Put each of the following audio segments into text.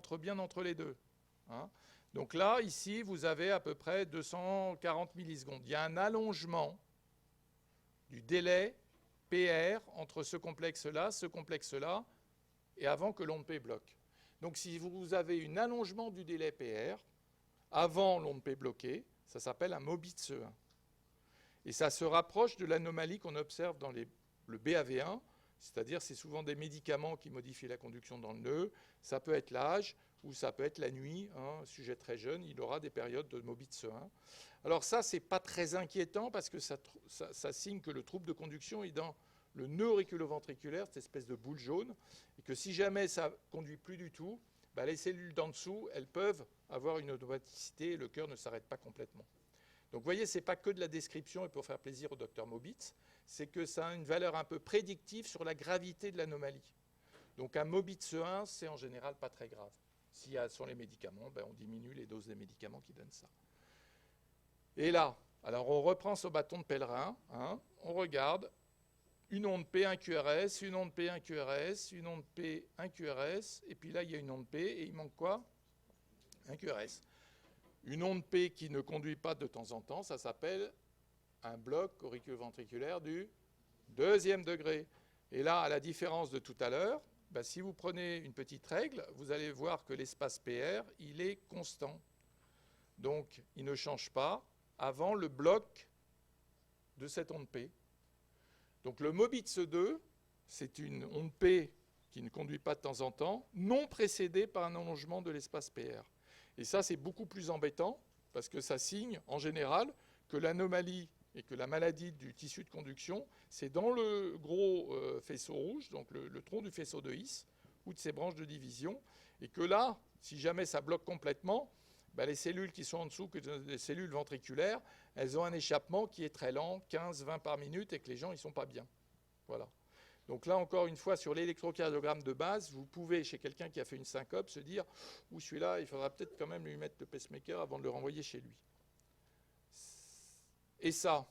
rentre bien entre les deux. Hein. Donc là, ici, vous avez à peu près 240 millisecondes. Il y a un allongement du délai PR entre ce complexe-là, et avant que l'onde P bloque. Donc si vous avez un allongement du délai PR avant l'onde P bloquée, ça s'appelle un Mobitz-E1. Et ça se rapproche de l'anomalie qu'on observe dans le BAV1, c'est-à-dire c'est souvent des médicaments qui modifient la conduction dans le nœud. Ça peut être l'âge ou ça peut être la nuit. Un sujet très jeune, il aura des périodes de Mobitz-E1. Alors ça, c'est pas très inquiétant parce que ça signe que le trouble de conduction est dans le nœud auriculoventriculaire, cette espèce de boule jaune, et que si jamais ça ne conduit plus du tout, bah les cellules d'en dessous, elles peuvent avoir une automaticité et le cœur ne s'arrête pas complètement. Donc vous voyez, ce n'est pas que de la description et pour faire plaisir au docteur Mobitz, c'est que ça a une valeur un peu prédictive sur la gravité de l'anomalie. Donc un Mobitz-E1, c'est en général pas très grave. S'il y a sur les médicaments, ben on diminue les doses des médicaments qui donnent ça. Et là, alors on reprend ce bâton de pèlerin, hein, on regarde une onde P, un QRS, une onde P, un QRS, une onde P, un QRS, et puis là il y a une onde P, et il manque quoi? Un QRS. Une onde P qui ne conduit pas de temps en temps, ça s'appelle un bloc auriculoventriculaire du deuxième degré. Et là, à la différence de tout à l'heure, ben, si vous prenez une petite règle, vous allez voir que l'espace PR, il est constant. Donc, il ne change pas avant le bloc de cette onde P. Donc, le Mobitz-2, c'est une onde P qui ne conduit pas de temps en temps, non précédée par un allongement de l'espace PR. Et ça, c'est beaucoup plus embêtant parce que ça signe, en général, que l'anomalie et que la maladie du tissu de conduction, c'est dans le gros faisceau rouge, donc le tronc du faisceau de His ou de ses branches de division, et que là, si jamais ça bloque complètement, ben les cellules qui sont en dessous, que les cellules ventriculaires, elles ont un échappement qui est très lent, 15-20 par minute, et que les gens, ils ne sont pas bien. Voilà. Donc là, encore une fois, sur l'électrocardiogramme de base, vous pouvez, chez quelqu'un qui a fait une syncope, se dire « Ouh, celui-là, il faudra peut-être quand même lui mettre le pacemaker avant de le renvoyer chez lui. » Et ça?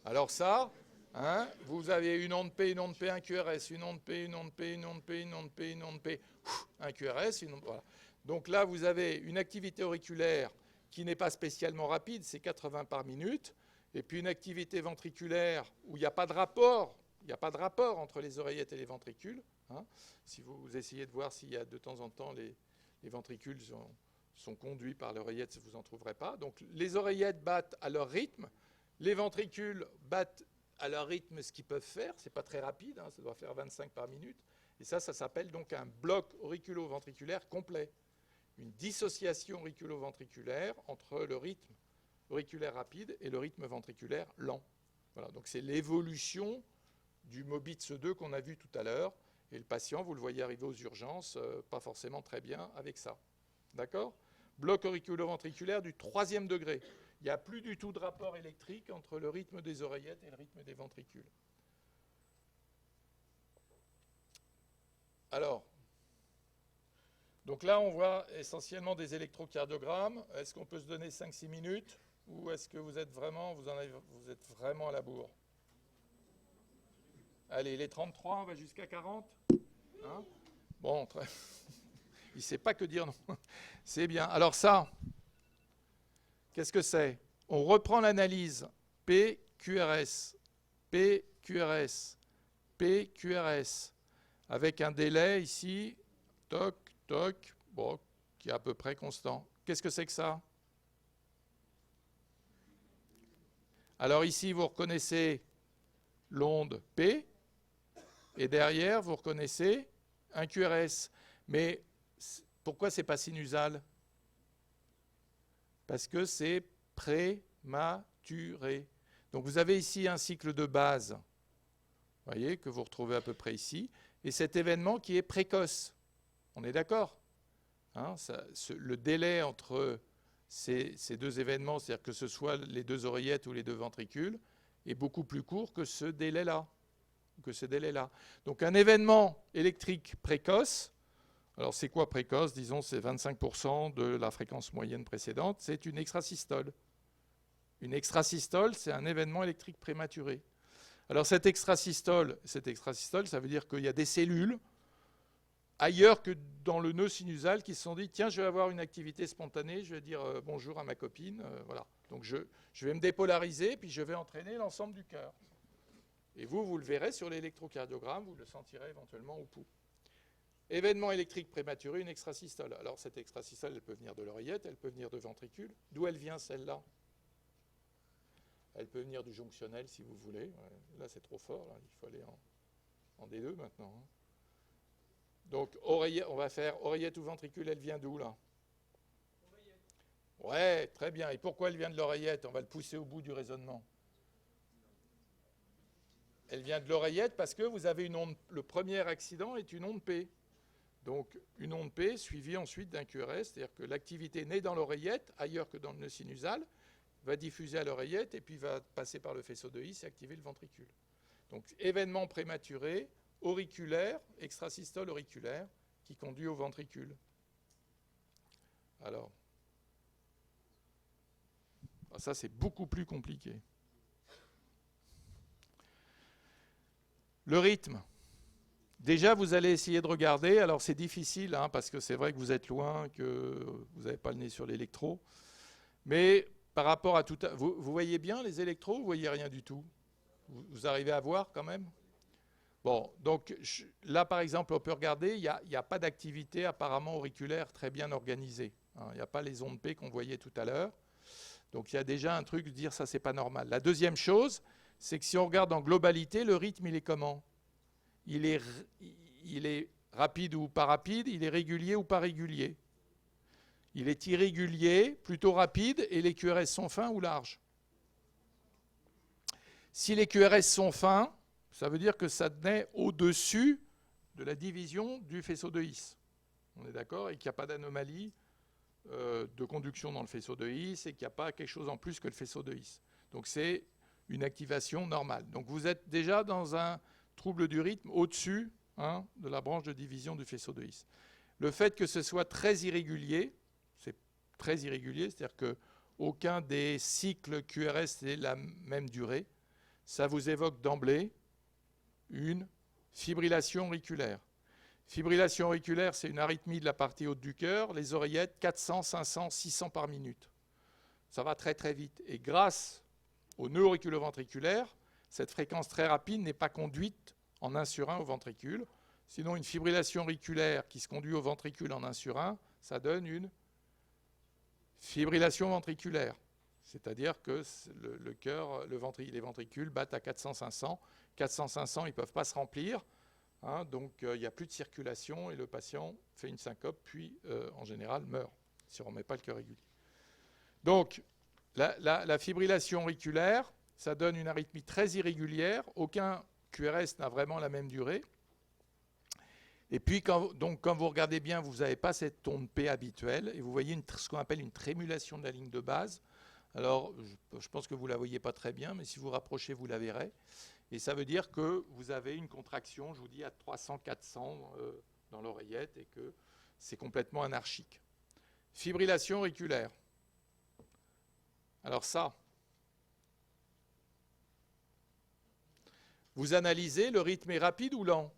Alors ça, hein, vous avez une onde P, un QRS, une onde P, une onde P, une onde P, une onde P, une onde P, un QRS, une onde... Voilà. Donc là, vous avez une activité auriculaire qui n'est pas spécialement rapide, c'est 80 par minute, et puis une activité ventriculaire où il n'y a pas de rapport, entre les oreillettes et les ventricules. Hein. Si vous essayez de voir s'il y a de temps en temps les ventricules sont conduits par l'oreillette, vous n'en trouverez pas. Donc les oreillettes battent à leur rythme, les ventricules battent à leur rythme ce qu'ils peuvent faire, c'est pas très rapide, hein, ça doit faire 25 par minute, et ça s'appelle donc un bloc auriculo-ventriculaire complet. Une dissociation auriculo-ventriculaire entre le rythme auriculaire rapide et le rythme ventriculaire lent. Voilà, donc c'est l'évolution du Mobitz-2 qu'on a vu tout à l'heure, et le patient, vous le voyez arriver aux urgences, pas forcément très bien avec ça. D'accord? Bloc auriculo-ventriculaire du 3e degré. Il n'y a plus du tout de rapport électrique entre le rythme des oreillettes et le rythme des ventricules. Alors, donc là, on voit essentiellement des électrocardiogrammes. Est-ce qu'on peut se donner 5-6 minutes ou est-ce que vous êtes vraiment, vous êtes vraiment à la bourre? Allez, les 33, on va jusqu'à 40. Hein? Bon, très... il ne sait pas que dire non. C'est bien. Alors ça, qu'est-ce que c'est? On reprend l'analyse PQRS, PQRS, PQRS, avec un délai ici, toc, toc, bon, qui est à peu près constant. Qu'est-ce que c'est que ça? Alors ici, vous reconnaissez l'onde P, et derrière, vous reconnaissez un QRS. Mais pourquoi ce n'est pas sinusal? Parce que c'est prématuré. Donc vous avez ici un cycle de base, vous voyez, que vous retrouvez à peu près ici, et cet événement qui est précoce. On est d'accord, hein, le délai entre ces deux événements, c'est-à-dire que ce soit les deux oreillettes ou les deux ventricules, est beaucoup plus court que ce délai-là. Donc un événement électrique précoce, alors c'est quoi précoce? Disons c'est 25% de la fréquence moyenne précédente, c'est une extrasystole. Une extrasystole, c'est un événement électrique prématuré. Alors cette extrasystole, ça veut dire qu'il y a des cellules ailleurs que dans le nœud sinusal qui se sont dit, tiens, je vais avoir une activité spontanée, je vais dire bonjour à ma copine, voilà. Donc je vais me dépolariser, puis je vais entraîner l'ensemble du cœur. Et vous le verrez sur l'électrocardiogramme, vous le sentirez éventuellement au pouls. Événement électrique prématuré, une extrasystole. Alors cette extrasystole, elle peut venir de l'oreillette, elle peut venir de ventricule. D'où elle vient celle-là? Elle peut venir du jonctionnel si vous voulez. Là c'est trop fort, là. Il faut aller en D2 maintenant. Donc oreillette, on va faire oreillette ou ventricule, elle vient d'où là? Ouais, très bien. Et pourquoi elle vient de l'oreillette? On va le pousser au bout du raisonnement. Elle vient de l'oreillette parce que vous avez une onde. Le premier accident est une onde P. Donc une onde P suivie ensuite d'un QRS, c'est-à-dire que l'activité naît dans l'oreillette, ailleurs que dans le nœud sinusal, va diffuser à l'oreillette et puis va passer par le faisceau de His et activer le ventricule. Donc événement prématuré, auriculaire, extrasystole auriculaire, qui conduit au ventricule. Alors, ça c'est beaucoup plus compliqué. Le rythme. Déjà, vous allez essayer de regarder. Alors, c'est difficile, hein, parce que c'est vrai que vous êtes loin, que vous n'avez pas le nez sur l'électro. Mais par rapport à tout... Vous voyez bien les électros ou vous ne voyez rien du tout? Vous arrivez à voir quand même? Bon, donc là, par exemple, on peut regarder, il n'y a pas d'activité apparemment auriculaire très bien organisée. Hein, il n'y a pas les ondes P qu'on voyait tout à l'heure. Donc, il y a déjà un truc de dire ça, c'est pas normal. La deuxième chose, c'est que si on regarde en globalité, le rythme, il est comment? Il est rapide ou pas rapide? Il est régulier ou pas régulier? Il est irrégulier, plutôt rapide, et les QRS sont fins ou larges? Si les QRS sont fins, ça veut dire que ça naît au-dessus de la division du faisceau de His. On est d'accord? Et qu'il n'y a pas d'anomalie de conduction dans le faisceau de His et qu'il n'y a pas quelque chose en plus que le faisceau de His. Donc c'est une activation normale. Donc vous êtes déjà dans un trouble du rythme au-dessus, hein, de la branche de division du faisceau de His. Le fait que ce soit très irrégulier, c'est très irrégulier, c'est-à-dire qu'aucun des cycles QRS n'est la même durée, ça vous évoque d'emblée une fibrillation auriculaire. Fibrillation auriculaire, c'est une arythmie de la partie haute du cœur. Les oreillettes, 400, 500, 600 par minute. Ça va très très vite. Et grâce au nœud auriculo-ventriculaire, cette fréquence très rapide n'est pas conduite en 1 sur 1 au ventricule. Sinon, une fibrillation auriculaire qui se conduit au ventricule en 1 sur 1, ça donne une fibrillation ventriculaire. C'est-à-dire que le cœur, les ventricules battent à 400, 500. 400, 500, ils ne peuvent pas se remplir. Hein, donc, il n'y a plus de circulation et le patient fait une syncope, puis, en général, meurt, si on ne remet pas le cœur régulier. Donc, la fibrillation auriculaire, ça donne une arythmie très irrégulière. Aucun QRS n'a vraiment la même durée. Et puis, quand vous regardez bien, vous n'avez pas cette onde P habituelle et vous voyez ce qu'on appelle une trémulation de la ligne de base. Alors, je pense que vous ne la voyez pas très bien, mais si vous rapprochez, vous la verrez. Et ça veut dire que vous avez une contraction, je vous dis, à 300, 400 dans l'oreillette et que c'est complètement anarchique. Fibrillation auriculaire. Alors ça, vous analysez, le rythme est rapide ou lent?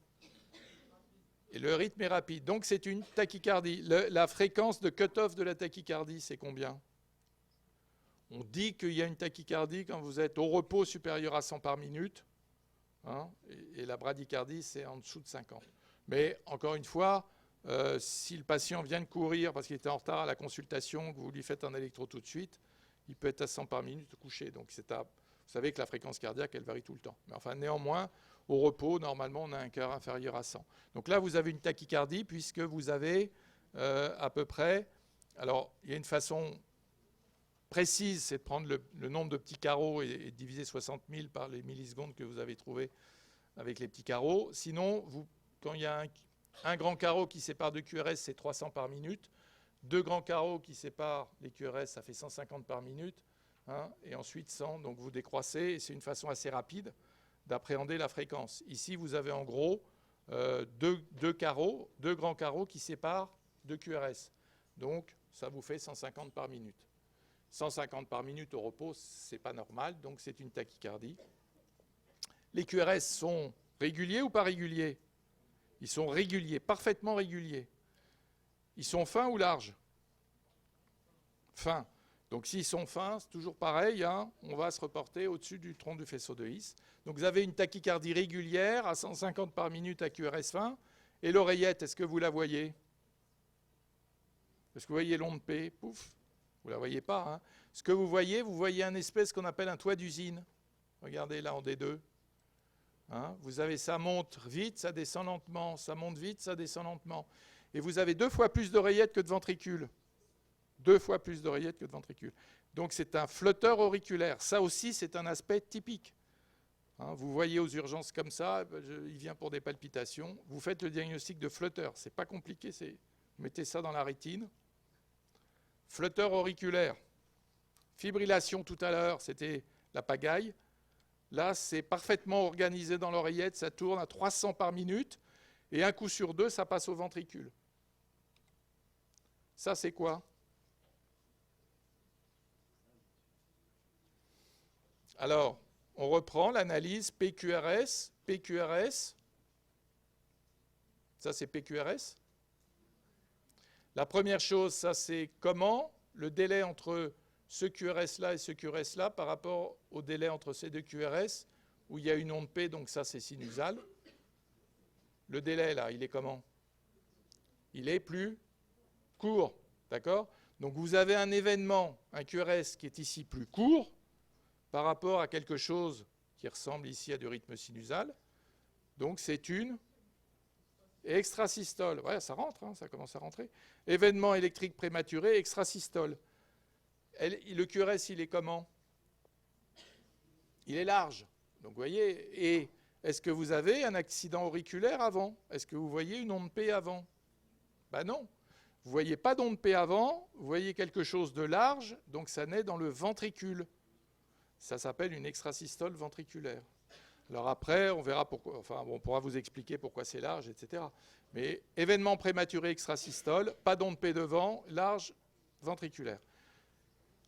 Et le rythme est rapide. Donc c'est une tachycardie. La fréquence de cut-off de la tachycardie, c'est combien? On dit qu'il y a une tachycardie quand vous êtes au repos supérieur à 100 par minute. Hein, et la bradycardie, c'est en dessous de 50. Mais encore une fois, si le patient vient de courir parce qu'il était en retard à la consultation, que vous lui faites un électro tout de suite, il peut être à 100 par minute couché. Donc vous savez que la fréquence cardiaque, elle varie tout le temps. Mais enfin, néanmoins, au repos, normalement, on a un cœur inférieur à 100. Donc là, vous avez une tachycardie puisque vous avez à peu près... Alors, il y a une façon précise, c'est de prendre le nombre de petits carreaux et de diviser 60 000 par les millisecondes que vous avez trouvés avec les petits carreaux. Sinon, quand il y a un grand carreau qui sépare deux QRS, c'est 300 par minute. Deux grands carreaux qui séparent les QRS, ça fait 150 par minute. Hein, et ensuite 100, donc vous décroissez. Et c'est une façon assez rapide d'appréhender la fréquence. Ici, vous avez en gros deux grands carreaux qui séparent deux QRS. Donc, ça vous fait 150 par minute. 150 par minute au repos, ce n'est pas normal, donc c'est une tachycardie. Les QRS sont réguliers ou pas réguliers? Ils sont réguliers, parfaitement réguliers. Ils sont fins ou larges? Fins. Donc s'ils sont fins, c'est toujours pareil, hein, on va se reporter au-dessus du tronc du faisceau de His. Donc vous avez une tachycardie régulière à 150 par minute à QRS fin. Et l'oreillette, est-ce que vous la voyez? Est-ce que vous voyez l'onde P? Pouf, vous ne la voyez pas. Hein. Ce que vous voyez un espèce qu'on appelle un toit d'usine. Regardez là en D2. Hein, vous avez ça monte vite, ça descend lentement, ça monte vite, ça descend lentement. Et vous avez 2 fois plus d'oreillettes que de ventricules. 2 fois plus d'oreillettes que de ventricules. Donc c'est un flotteur auriculaire. Ça aussi, c'est un aspect typique. Hein, vous voyez aux urgences comme ça, il vient pour des palpitations. Vous faites le diagnostic de flotteur. C'est pas compliqué, vous mettez ça dans la rétine. Flotteur auriculaire. Fibrillation tout à l'heure, c'était la pagaille. Là, c'est parfaitement organisé dans l'oreillette, ça tourne à 300 par minute, et un coup sur 2, ça passe au ventricule. Ça, c'est quoi? Alors, on reprend l'analyse PQRS, PQRS. Ça, c'est PQRS. La première chose, ça, c'est comment le délai entre ce QRS-là et ce QRS-là par rapport au délai entre ces deux QRS, où il y a une onde P, donc ça, c'est sinusal. Le délai, là, il est comment? Il est plus court, d'accord? Donc, vous avez un événement, un QRS qui est ici plus court, par rapport à quelque chose qui ressemble ici à du rythme sinusal. Donc c'est une extrasystole. Ouais, ça rentre, hein, ça commence à rentrer. Événement électrique prématuré, extrasystole. Le QRS, il est comment? Il est large. Donc vous voyez, et est-ce que vous avez un accident auriculaire avant? Est-ce que vous voyez une onde P avant? Ben non. Vous ne voyez pas d'onde P avant, vous voyez quelque chose de large, donc ça naît dans le ventricule. Ça s'appelle une extrasystole ventriculaire. Alors après, on verra pourquoi, enfin, on pourra vous expliquer pourquoi c'est large, etc. Mais événement prématuré extrasystole, pas d'onde P devant, large ventriculaire.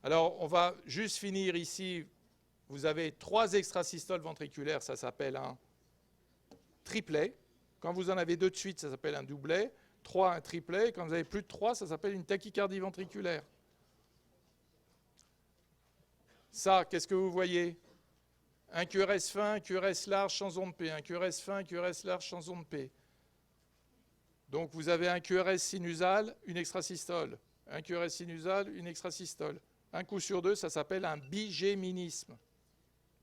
Alors, on va juste finir ici. Vous avez 3 extrasystoles ventriculaires, ça s'appelle un triplet. Quand vous en avez 2 de suite, ça s'appelle un doublet. 3, un triplet. Quand vous avez plus de 3, ça s'appelle une tachycardie ventriculaire. Ça, qu'est-ce que vous voyez? Un QRS fin, un QRS large sans onde P. Un QRS fin, un QRS large sans onde P. Donc vous avez un QRS sinusal, une extrasystole. Un QRS sinusal, une extrasystole. Un coup sur 2, ça s'appelle un bigéminisme.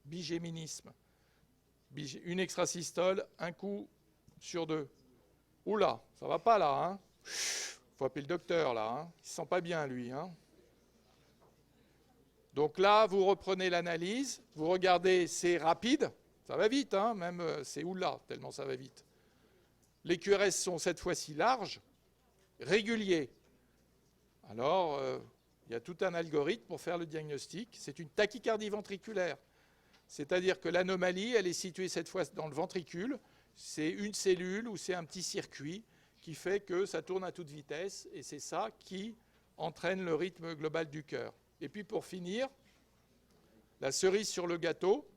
Bigéminisme. Une extrasystole, un coup sur 2. Oula, ça va pas là, hein? Faut appeler le docteur là, hein? Il se sent pas bien lui, hein? Donc là, vous reprenez l'analyse, vous regardez, c'est rapide, ça va vite, hein, même c'est oula, tellement ça va vite. Les QRS sont cette fois-ci larges, réguliers. Alors, il y a tout un algorithme pour faire le diagnostic. C'est une tachycardie ventriculaire. C'est-à-dire que l'anomalie, elle est située cette fois dans le ventricule. C'est une cellule ou c'est un petit circuit qui fait que ça tourne à toute vitesse et c'est ça qui entraîne le rythme global du cœur. Et puis pour finir, la cerise sur le gâteau,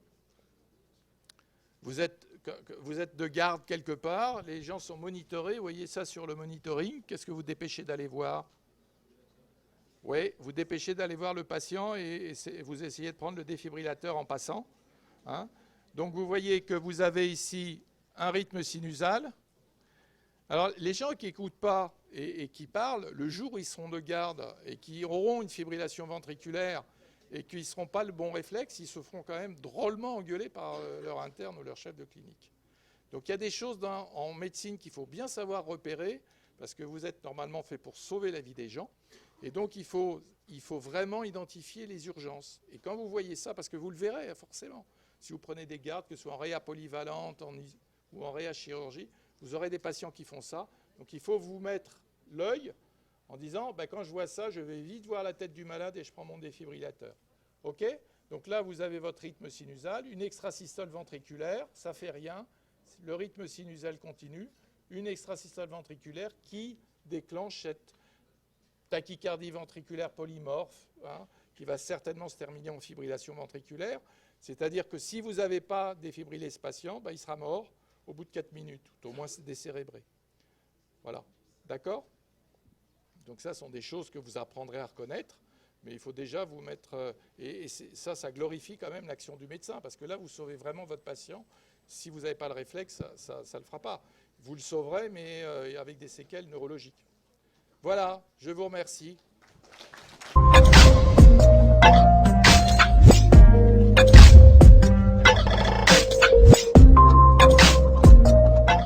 vous êtes de garde quelque part, les gens sont monitorés, vous voyez ça sur le monitoring, qu'est-ce que vous dépêchez d'aller voir? Oui, vous dépêchez d'aller voir le patient et vous essayez de prendre le défibrillateur en passant. Hein. Donc vous voyez que vous avez ici un rythme sinusal. Alors les gens qui n'écoutent pas et qui parlent, le jour où ils seront de garde et qui auront une fibrillation ventriculaire et qui ne seront pas le bon réflexe, ils se feront quand même drôlement engueuler par leur interne ou leur chef de clinique. Donc il y a des choses en médecine qu'il faut bien savoir repérer parce que vous êtes normalement fait pour sauver la vie des gens. Et donc il faut vraiment identifier les urgences. Et quand vous voyez ça, parce que vous le verrez forcément, si vous prenez des gardes, que ce soit en réa polyvalente ou en réa chirurgie, vous aurez des patients qui font ça. Donc il faut vous mettre l'œil en disant, quand je vois ça, je vais vite voir la tête du malade et je prends mon défibrillateur. OK? Donc là, vous avez votre rythme sinusal, une extrasystole ventriculaire, ça ne fait rien. Le rythme sinusal continue. Une extrasystole ventriculaire qui déclenche cette tachycardie ventriculaire polymorphe, hein, qui va certainement se terminer en fibrillation ventriculaire. C'est-à-dire que si vous n'avez pas défibrillé ce patient, il sera mort au bout de 4 minutes, ou au moins décérébré. Voilà. D'accord? Donc ça, ce sont des choses que vous apprendrez à reconnaître, mais il faut déjà vous mettre... et ça glorifie quand même l'action du médecin, parce que là, vous sauvez vraiment votre patient. Si vous n'avez pas le réflexe, ça ne le fera pas. Vous le sauverez, mais avec des séquelles neurologiques. Voilà, je vous remercie.